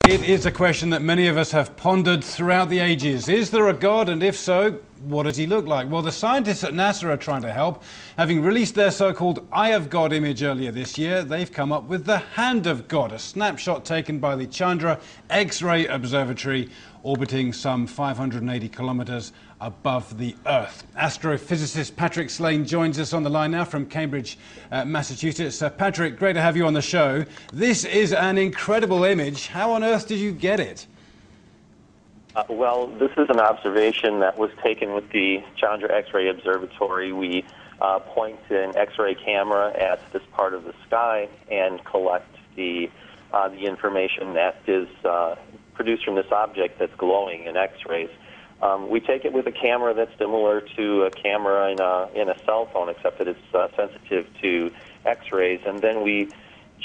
It is a question that many of us have pondered throughout the ages. Is there a God, and if so, what does he look like? Well, the scientists at NASA are trying to help. Having released their so-called Eye of God image earlier this year, they've come up with the Hand of God, a snapshot taken by the Chandra X-ray Observatory, orbiting some 580 kilometers above the Earth. Astrophysicist Patrick Slane joins us on the line now from Cambridge, Massachusetts. Patrick, great to have you on the show. This is an incredible image. How on earth did you get it? Well, this is an observation that was taken with the Chandra X-ray Observatory. We point an X-ray camera at this part of the sky and collect the information that is produced from this object that's glowing in X-rays. We take it with a camera that's similar to a camera in a cell phone, except that it's sensitive to X-rays, and then we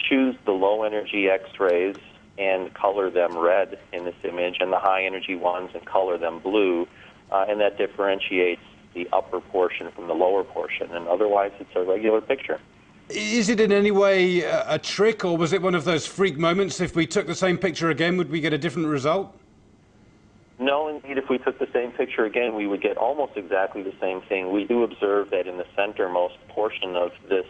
choose the low-energy X-rays and color them red in this image, and the high-energy ones and color them blue, and that differentiates the upper portion from the lower portion, and otherwise it's a regular picture. Is it in any way a trick, or was it one of those freak moments? If we took the same picture again, would we get a different result? No, indeed, if we took the same picture again, we would get almost exactly the same thing. We do observe that in the centermost portion of this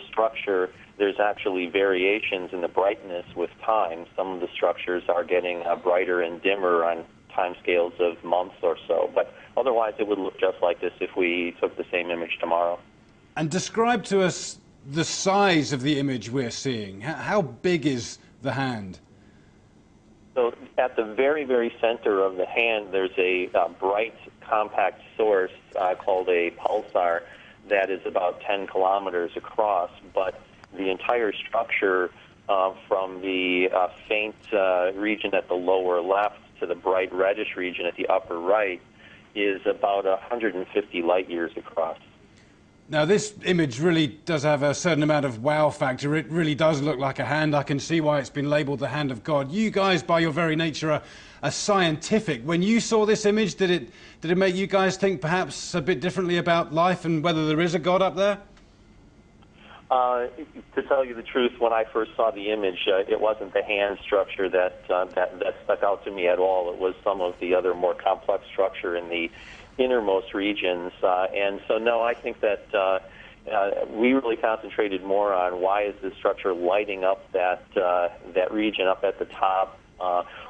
structure, there's actually variations in the brightness with time. Some of the structures are getting brighter and dimmer on timescales of months or so, but otherwise it would look just like this if we took the same image tomorrow. And describe to us the size of the image we're seeing. How big is the hand? So at the very, very center of the hand, there's a bright, compact source called a pulsar that is about 10 kilometers across, but the entire structure from the faint region at the lower left to the bright reddish region at the upper right is about 150 light years across. Now, this image really does have a certain amount of wow factor. It really does look like a hand. I can see why it's been labeled the Hand of God. You guys, by your very nature, are scientific. When you saw this image, did it make you guys think perhaps a bit differently about life and whether there is a God up there? To tell you the truth, when I first saw the image, it wasn't the hand structure that stuck out to me at all. It was some of the other more complex structure in the innermost regions. And so, no, I think that we really concentrated more on why is this structure lighting up that region up at the top.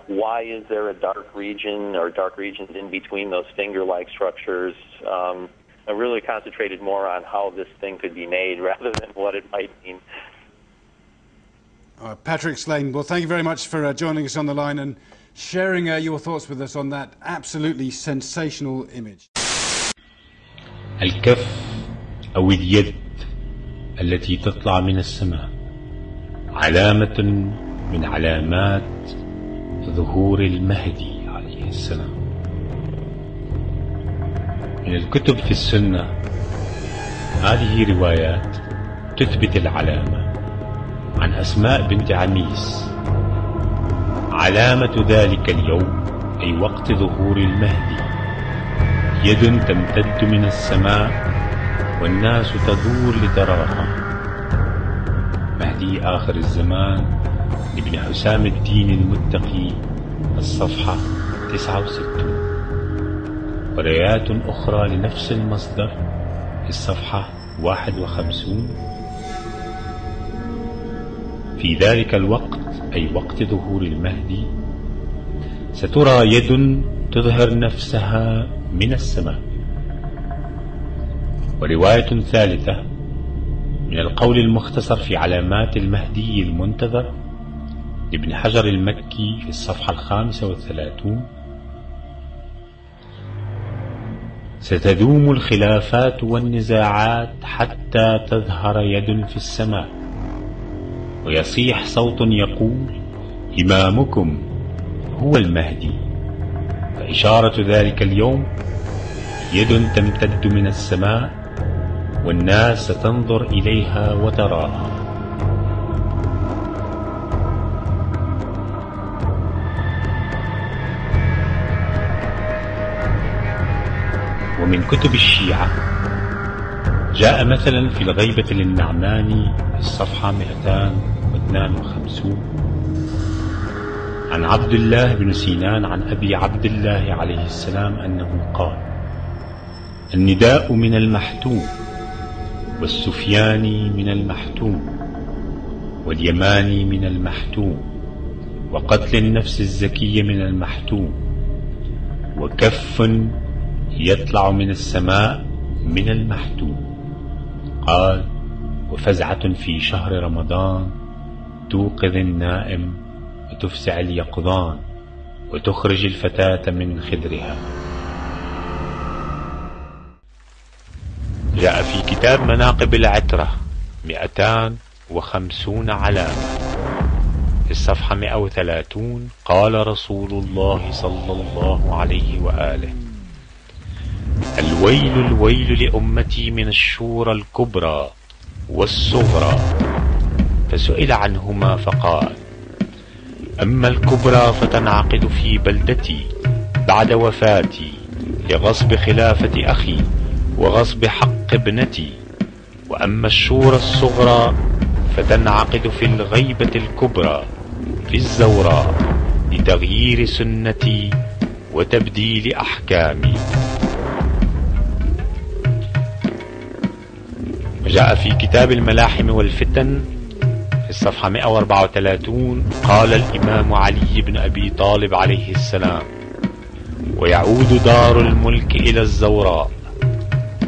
Why is there a dark region or dark regions in between those finger-like structures? I really concentrated more on how this thing could be made rather than what it might mean. Patrick Slane, well, thank you very much for joining us on the line and sharing your thoughts with us on that absolutely sensational image. الكف أو اليد التي تطلع من السماء علامة من علامات ظهور المهدي عليه السلام. من الكتب في السنة هذه روايات تثبت العلامة عن أسماء بنت عميس. علامة ذلك اليوم أي وقت ظهور المهدي يد تمتد من السماء والناس تدور لتراها. مهدي آخر الزمان لابن حسام الدين المتقي، الصفحة 69. وروايات أخرى لنفس المصدر في الصفحة 51. في ذلك الوقت أي وقت ظهور المهدي سترى يد تظهر نفسها من السماء. ورواية ثالثة من القول المختصر في علامات المهدي المنتظر لابن حجر المكي في الصفحة 35. ستدوم الخلافات والنزاعات حتى تظهر يد في السماء ويصيح صوت يقول إمامكم هو المهدي. فإشارة ذلك اليوم يد تمتد من السماء والناس ستنظر إليها وتراها. ومن كتب الشيعة جاء مثلا في الغيبة للنعماني في الصفحة 252 عن عبد الله بن سينان عن أبي عبد الله عليه السلام أنه قال: النداء من المحتوم، والسفياني من المحتوم، واليماني من المحتوم، وقتل النفس الزكية من المحتوم، وكف يطلع من السماء من المحتوم. قال: وفزعة في شهر رمضان توقظ النائم وتفزع اليقظان وتخرج الفتاة من خدرها. جاء في كتاب مناقب العترة 250 علامة في الصفحة 130: قال رسول الله صلى الله عليه وآله: الويل الويل لأمتي من الشورى الكبرى والصغرى. فسئل عنهما فقال: أما الكبرى فتنعقد في بلدتي بعد وفاتي لغصب خلافة أخي وغصب حق ابنتي، وأما الشورى الصغرى فتنعقد في الغيبة الكبرى في الزوراء لتغيير سنتي وتبديل أحكامي. وجاء في كتاب الملاحم والفتن في الصفحة 134: قال الإمام علي بن أبي طالب عليه السلام: ويعود دار الملك إلى الزوراء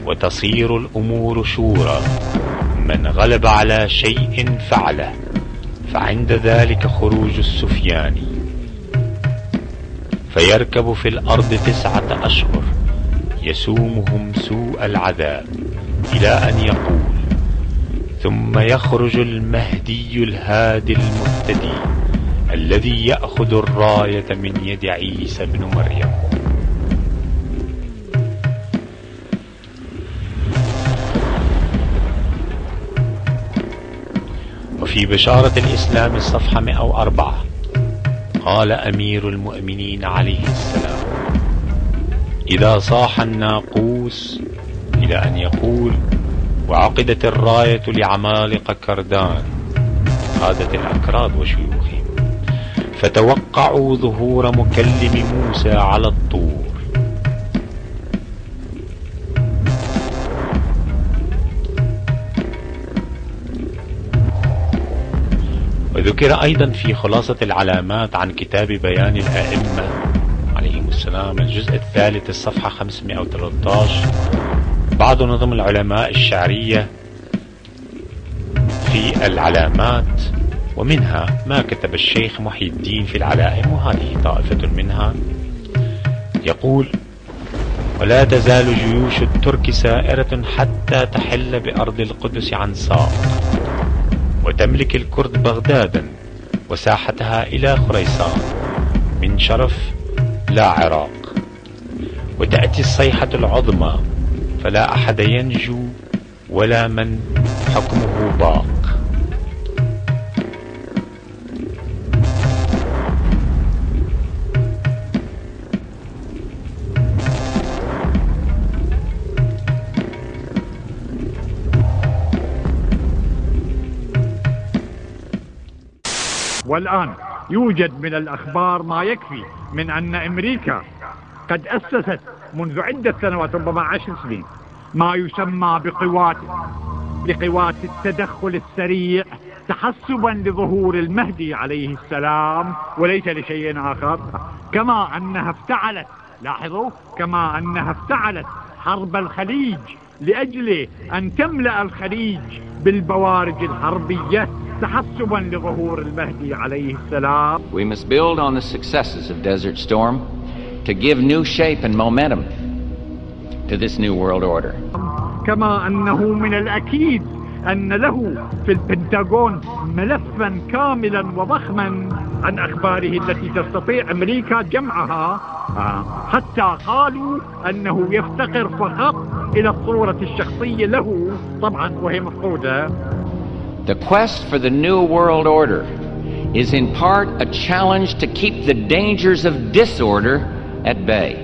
وتصير الأمور شورى، من غلب على شيء فعله، فعند ذلك خروج السفياني فيركب في الأرض 9 أشهر يسومهم سوء العذاب إلى أن يقول: ثم يخرج المهدي الهادي المهتدي الذي يأخذ الراية من يد عيسى بن مريم. وفي بشارة الإسلام الصفحة 104: قال أمير المؤمنين عليه السلام: إذا صاح الناقوس إلى أن يقول: وعقدت الراية لعمالقة كردان قادة الأكراد وشيوخهم، فتوقعوا ظهور مكلم موسى على الطور. وذكر أيضا في خلاصة العلامات عن كتاب بيان الأئمة عليهم السلام الجزء الثالث الصفحة 513 بعض نظم العلماء الشعرية في العلامات، ومنها ما كتب الشيخ محي الدين في العلائم، وهذه طائفة منها. يقول: ولا تزال جيوش الترك سائرة حتى تحل بأرض القدس عن ساق، وتملك الكرد بغدادا وساحتها إلى خريسان من شرف لا عراق، وتأتي الصيحة العظمى فلا أحد ينجو ولا من حكمه باق. والآن يوجد من الأخبار ما يكفي من أن أمريكا قد أسست منذ عدة سنوات، ربما 10 سنين، ما يسمى بقوات التدخل السريع تحسبا لظهور المهدي عليه السلام وليس لشيء آخر. كما أنها افتعلت، لاحظوا، كما أنها افتعلت حرب الخليج لأجل أن تملأ الخليج بالبوارج الحربية تحسبا لظهور المهدي عليه السلام. We must build on the successes of Desert Storm to give new shape and momentum to this new world order. كما أنه من الأكيد أن له في البنتاغون ملفا كاملا وضخما عن أخباره التي تستطيع أمريكا جمعها، حتى قالوا أنه يفتقر فقط إلى الصورة الشخصية له، طبعا وهي مفقودة. The quest for the new world order is in part a challenge to keep the dangers of disorder at bay.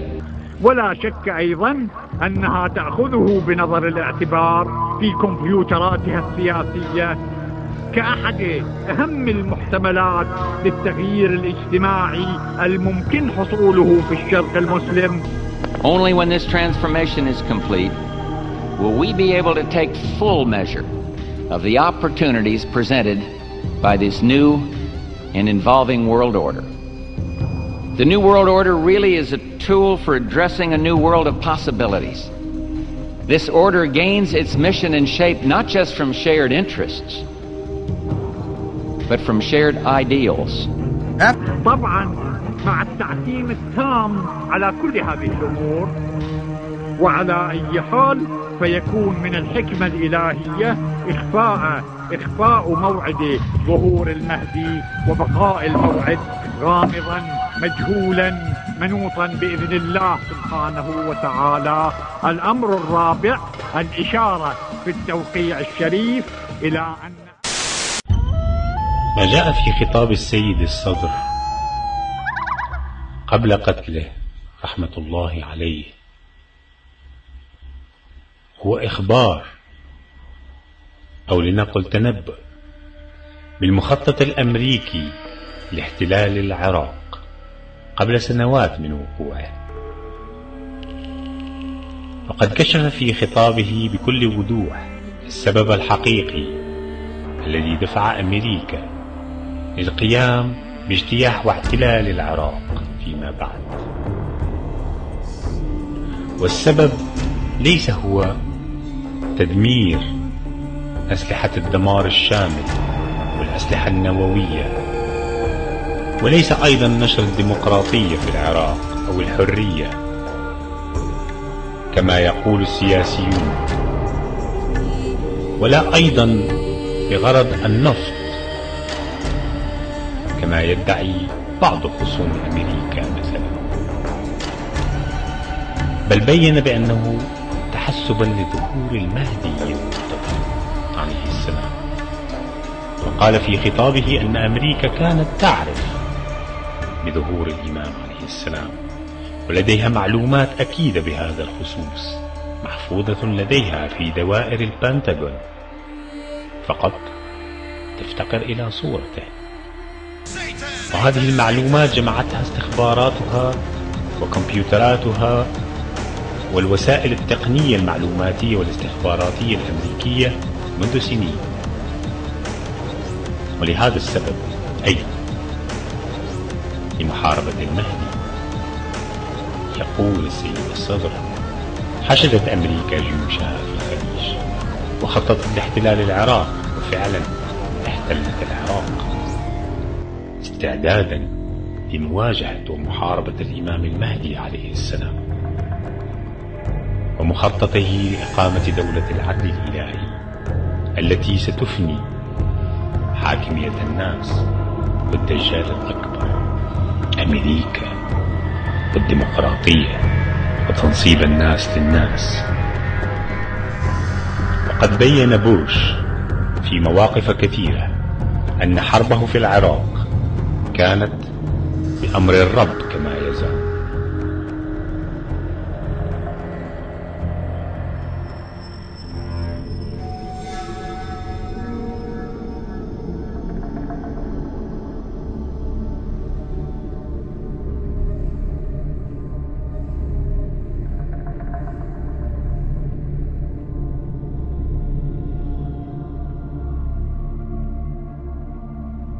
ولا شك أيضا أنها تأخذه بنظر الاعتبار في كمبيوتراتها السياسية كأحد أهم المحتملات للتغيير الاجتماعي الممكن حصوله في الشرق المسلم. Only when this transformation is complete will we be able to take full measure of the opportunities presented by this new and involving world order. The New World Order really is a tool for addressing a new world of possibilities. This order gains its mission and shape not just from shared interests, but from shared ideals. طبعا مع التعتيم التام على كل هذه الأمور، وعلى أي حال فيكون من الحكمة الإلهية إخفاء موعد ظهور المهدي وبقاء الموعد غامضا مجهولا منوطا بإذن الله سبحانه وتعالى. الأمر الرابع الإشارة في التوقيع الشريف إلى أن ما جاء في خطاب السيد الصدر قبل قتله رحمة الله عليه هو إخبار أو لنقل تنبؤ بالمخطط الأمريكي لاحتلال العراق قبل سنوات من وقوعه. وقد كشف في خطابه بكل وضوح السبب الحقيقي الذي دفع أمريكا للقيام باجتياح واحتلال العراق فيما بعد. والسبب ليس هو تدمير أسلحة الدمار الشامل والأسلحة النووية، وليس أيضا نشر الديمقراطية في العراق أو الحرية كما يقول السياسيون، ولا أيضا بغرض النفط كما يدعي بعض خصوم أمريكا مثلا، بل بين بأنه تحسبا لظهور المهدي المنتظر عليه السلام. وقال في خطابه أن أمريكا كانت تعرف بظهور الإمام عليه السلام ولديها معلومات أكيدة بهذا الخصوص محفوظة لديها في دوائر البنتاغون، فقط تفتقر إلى صورته. وهذه المعلومات جمعتها استخباراتها وكمبيوتراتها والوسائل التقنية المعلوماتية والاستخباراتية الأمريكية منذ سنين. ولهذا السبب أيضا لمحاربة المهدي يقول السيد الصدر: حشدت أمريكا جيوشها في الخليج وخططت لاحتلال العراق، وفعلا احتلت العراق استعدادا لمواجهة ومحاربة الإمام المهدي عليه السلام ومخططه لإقامة دولة العدل الإلهي التي ستفني حاكمية الناس والدجال الأكبر أمريكا والديمقراطية وتنصيب الناس للناس. وقد بين بوش في مواقف كثيرة أن حربه في العراق كانت بأمر الرب كما يزعم.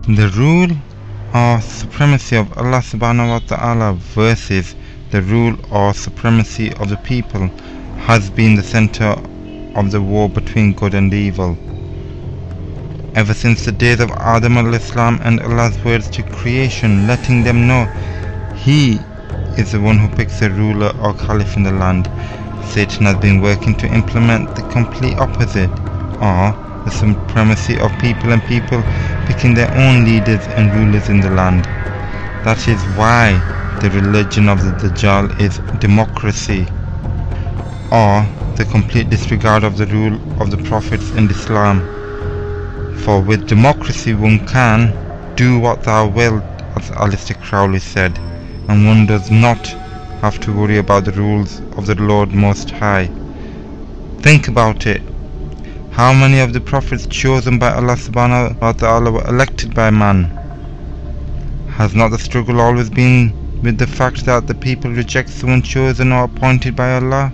The rule or supremacy of Allah subhanahu wa ta'ala versus the rule or supremacy of the people has been the center of the war between good and evil ever since the days of Adam al-Islam, and Allah's words to creation letting them know He is the one who picks a ruler or caliph in the land. Satan has been working to implement the complete opposite, or the supremacy of people and people picking their own leaders and rulers in the land. That is why the religion of the Dajjal is democracy, or the complete disregard of the rule of the prophets in Islam. For with democracy one can do what thou wilt, as Alistair Crowley said, and one does not have to worry about the rules of the Lord Most High. Think about it. How many of the prophets chosen by Allah subhanahu wa ta'ala were elected by man? Has not the struggle always been with the fact that the people reject someone chosen or appointed by Allah?